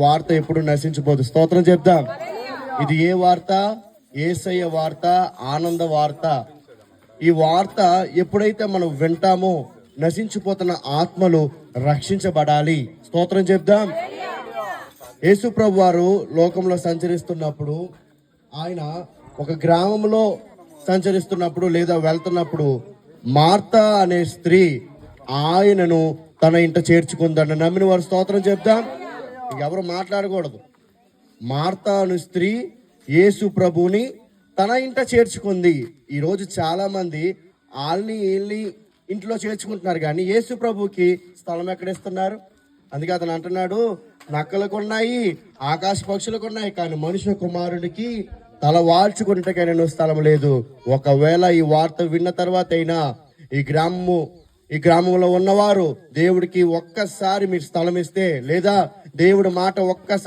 వార్త ఎప్పుడు నశించిపోదు. స్తోత్రం చెప్దాం. ఇది ఏ వార్త? యేసయ్య వార్త, ఆనంద వార్త. ఈ వార్త ఎప్పుడైతే మనం వింటామో నశించిపోతున్న ఆత్మలు రక్షించబడాలి. స్తోత్రం చెప్దాం. యేసు ప్రభు వారు లోకంలో సంచరిస్తున్నప్పుడు, ఆయన ఒక గ్రామంలో సంచరిస్తున్నప్పుడు లేదా వెళ్తున్నప్పుడు మార్తా అనే స్త్రీ ఆయనను తన ఇంట చేర్చుకుందని నమ్మిన వారు స్తోత్రం చెప్దాం. ఎవరు మాట్లాడకూడదు. మార్తా అనే స్త్రీ యేసు ప్రభుని తన ఇంట చేర్చుకుంది. ఈరోజు చాలా మంది వీళ్ళని ఇంట్లో చేర్చుకుంటున్నారు, కానీ యేసు ప్రభుకి స్థలం ఎక్కడిస్తున్నారు? అందుకే అతను అంటున్నాడు, నక్కలకు ఉన్నాయి, ఆకాశ పక్షులకు ఉన్నాయి, కానీ మనుష్య కుమారుడికి తల వాల్చుకుంటకైనా స్థలం లేదు. ఒకవేళ ఈ వార్త విన్న తర్వాత అయినా ఈ గ్రామంలో ఉన్నవారు దేవుడికి ఒక్కసారి మీరు స్థలం ఇస్తే, లేదా దేవుడి మాట ఒక్కసారి